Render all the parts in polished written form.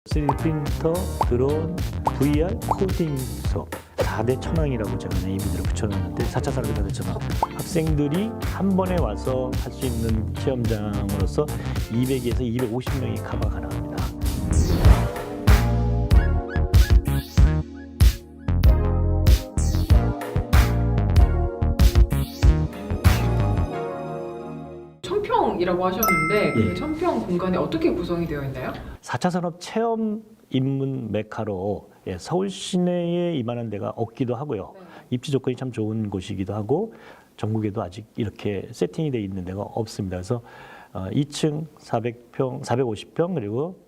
3D 프린터, 드론, VR, 코딩 수업 4대 천왕이라고 제가 네이밍들을 붙여놨는데 4차 산업의 4대 천왕. 학생들이 한 번에 와서 할 수 있는 체험장으로서 200에서 250명이 커버 가능합니다. 천평이라고 하셨는데 예. 그 천평 공간이 어떻게 구성이 되어 있나요? 4차 산업 체험 입문 메카로 서울 시내에 이만한 데가 없기도 하고요. 네. 입지 조건이 참 좋은 곳이기도 하고 전국에도 아직 이렇게 세팅이 되어 있는 데가 없습니다. 그래서 2층 400평, 450평 그리고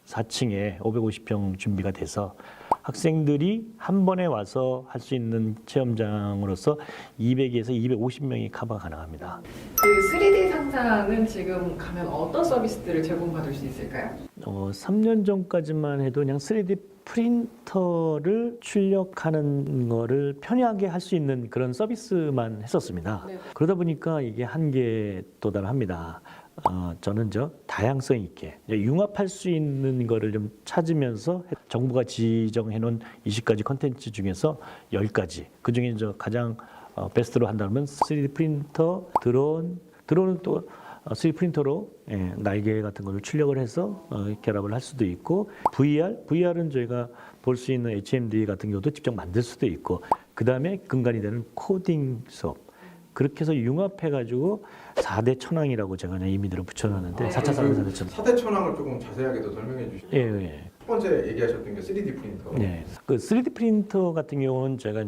4층에 550평 준비가 돼서 학생들이 한 번에 와서 할 수 있는 체험장으로서 200에서 250명이 커버 가능합니다. 그 3D 상상은 지금 가면 어떤 서비스들을 제공받을 수 있을까요? 3년 전까지만 해도 그냥 3D 프린터를 출력하는 거를 편하게 할 수 있는 그런 서비스만 했었습니다. 네. 그러다 보니까 이게 한계에 도달합니다. 저는 다양성 있게 융합할 수 있는 거를 좀 찾으면서 정부가 지정해 놓은 20가지 컨텐츠 중에서 10가지 그중에 가장 베스트로 한다면 3D 프린터, 드론은 또 3D 프린터로 날개 같은 것을 출력을 해서 결합을 할 수도 있고 VR은 저희가 볼 수 있는 HMD 같은 경우도 직접 만들 수도 있고 그 다음에 근간이 되는 코딩 수업 그렇게 해서 융합해가지고 4대 천왕이라고 제가 의미들을 붙여놨는데 4차 산업 4대 천왕. 4대 천왕을 조금 자세하게 더 설명해 주시죠. 예. 첫 번째 얘기하셨던 게 3D 프린터. 네. 그 3D 프린터 같은 경우는 제가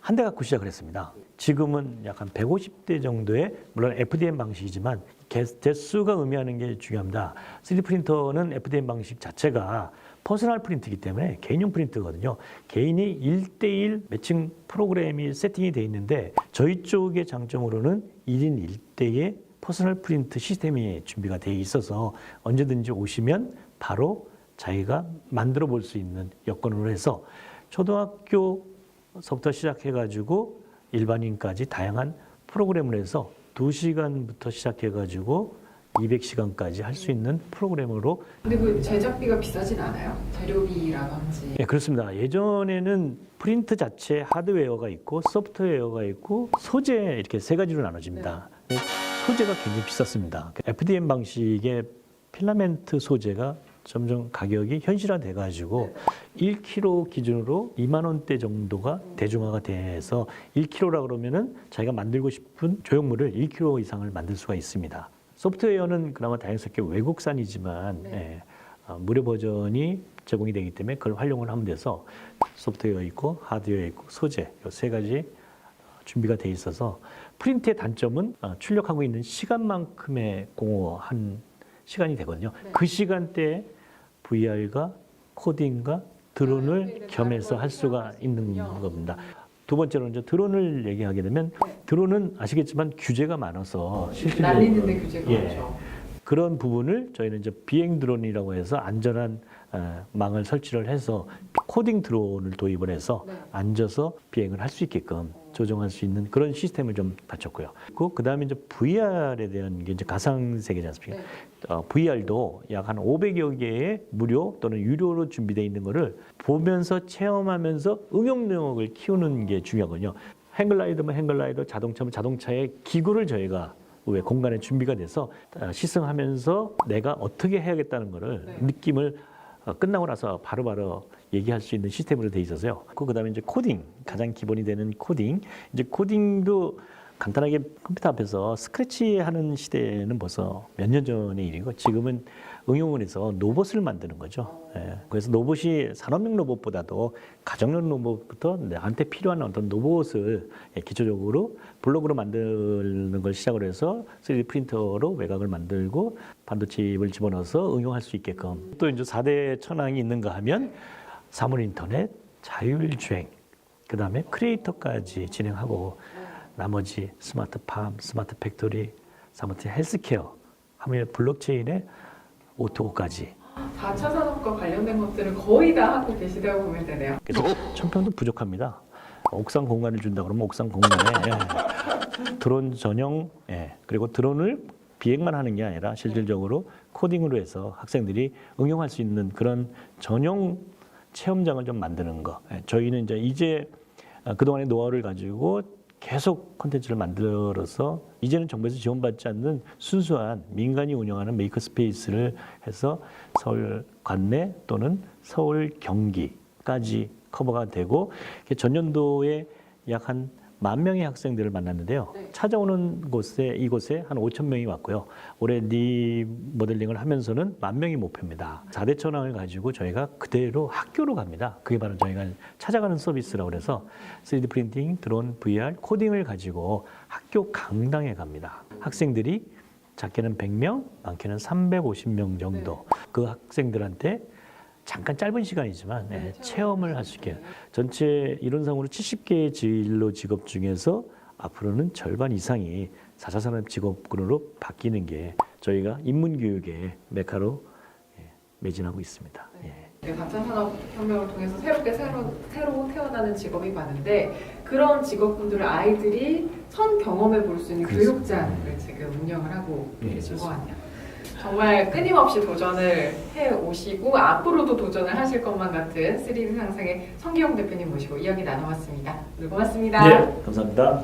한 대 갖고 시작을 했습니다. 지금은 약 한 150대 정도의 물론 FDM 방식이지만 개수가 의미하는 게 중요합니다. 3D 프린터는 FDM 방식 자체가 퍼스널 프린트이기 때문에 개인용 프린트거든요. 개인이 1대1 매칭 프로그램이 세팅이 돼 있는데 저희 쪽의 장점으로는 1인 1대의 퍼스널 프린트 시스템이 준비가 돼 있어서 언제든지 오시면 바로 자기가 만들어 볼 수 있는 여건으로 해서 초등학교서부터 시작해가지고 일반인까지 다양한 프로그램을 해서 2시간부터 시작해가지고 200시간까지 할 수 있는 프로그램으로. 근데 그 제작비가 비싸진 않아요? 재료비라든지. 네, 그렇습니다. 예전에는 프린트 자체 하드웨어가 있고 소프트웨어가 있고 소재 이렇게 세 가지로 나눠집니다. 소재가 굉장히 비쌌습니다. FDM 방식의 필라멘트 소재가 점점 가격이 현실화돼 가지고 1kg 기준으로 2만 원대 정도가 대중화가 돼서 1kg라 그러면은 자기가 만들고 싶은 조형물을 1kg 이상을 만들 수가 있습니다. 소프트웨어는 그나마 다행스럽게 외국산이지만 무료 버전이 제공이 되기 때문에 그걸 활용을 하면 돼서 소프트웨어 있고 하드웨어 있고 소재 이 세 가지 준비가 돼 있어서 프린트의 단점은 출력하고 있는 시간만큼의 공허한 시간이 되거든요. 그 시간대에 VR과 코딩과 드론을 겸해서 할 수가 있는 겁니다. 두 번째로는 드론을 얘기하게 되면 드론은 아시겠지만 규제가 많아서 실질적으로 날리는데 규제가 많죠. 그런 부분을 저희는 비행 드론이라고 해서 안전한 망을 설치를 해서 코딩 드론을 도입을 해서 앉아서 비행을 할 수 있게끔 조정할 수 있는 그런 시스템을 좀 갖췄고요. 그 다음에 VR에 대한 게 가상 세계지 않습니까? VR도 약 한 500여 개의 무료 또는 유료로 준비되어 있는 거를 보면서 체험하면서 응용 능력을 키우는 게 중요하거든요. 행글라이더면 행글라이더, 자동차면 자동차의 기구를 저희가 왜 공간에 준비가 돼서 시승하면서 내가 어떻게 해야겠다는 거를 느낌을 끝나고 나서 바로바로 얘기할 수 있는 시스템으로 돼 있어서요. 그다음에 코딩 가장 기본이 되는 코딩. 코딩도 간단하게 컴퓨터 앞에서 스크래치 하는 시대는 벌써 몇 년 전의 일이고 지금은 응용을 해서 로봇을 만드는 거죠. 그래서 로봇이 산업용 로봇보다도 가정용 로봇부터 나한테 필요한 어떤 로봇을 기초적으로 블록으로 만드는 걸 시작으로 해서 3D 프린터로 외곽을 만들고 반도체를 집어넣어서 응용할 수 있게끔 또 4대 천왕이 있는가 하면 사물 인터넷, 자율주행, 그 다음에 크리에이터까지 진행하고 나머지 스마트팜, 스마트 팩토리, 스마트 헬스케어, 하면 블록체인에 오토까지. 4차 산업과 관련된 것들을 거의 다 하고 계시다고 보면 되네요. 그래서 천평도 부족합니다. 옥상 공간을 준다 그러면 옥상 공간에 드론 전용, 그리고 드론을 비행만 하는 게 아니라 실질적으로 코딩으로 해서 학생들이 응용할 수 있는 그런 전용 체험장을 좀 만드는 거. 저희는 이제 그동안의 노하우를 가지고 계속 콘텐츠를 만들어서 이제는 정부에서 지원받지 않는 순수한 민간이 운영하는 메이커 스페이스를 해서 서울 관내 또는 서울 경기까지 커버가 되고 전년도에 약 한 10,000명의 학생들을 만났는데요. 네. 찾아오는 이곳에 한 5,000명이 왔고요. 올해 리모델링을 하면서는 10,000명이 목표입니다. 4대 천왕을 가지고 저희가 그대로 학교로 갑니다. 그게 바로 저희가 찾아가는 서비스라고 그래서 3D 프린팅, 드론, VR, 코딩을 가지고 학교 강당에 갑니다. 학생들이 작게는 100명, 많게는 350명 정도 그 학생들한테 잠깐 짧은 시간이지만 체험을 할 수 있게 전체 이론상으로 70개의 진로 직업 중에서 앞으로는 절반 이상이 4차 산업 직업군으로 바뀌는 게 저희가 인문교육의 메카로 매진하고 있습니다. 네. 4차 산업혁명을 통해서 새로 태어나는 직업이 많은데 그런 직업군들을 아이들이 선 경험해 볼 수 있는 그렇습니다. 교육장을 지금 운영을 하고 계신 것 그렇습니다. 같아요. 정말 끊임없이 도전을 해오시고 앞으로도 도전을 하실 것만 같은 3D 상상의 성기용 대표님 모시고 이야기 나눠봤습니다. 오늘 고맙습니다. 네, 감사합니다.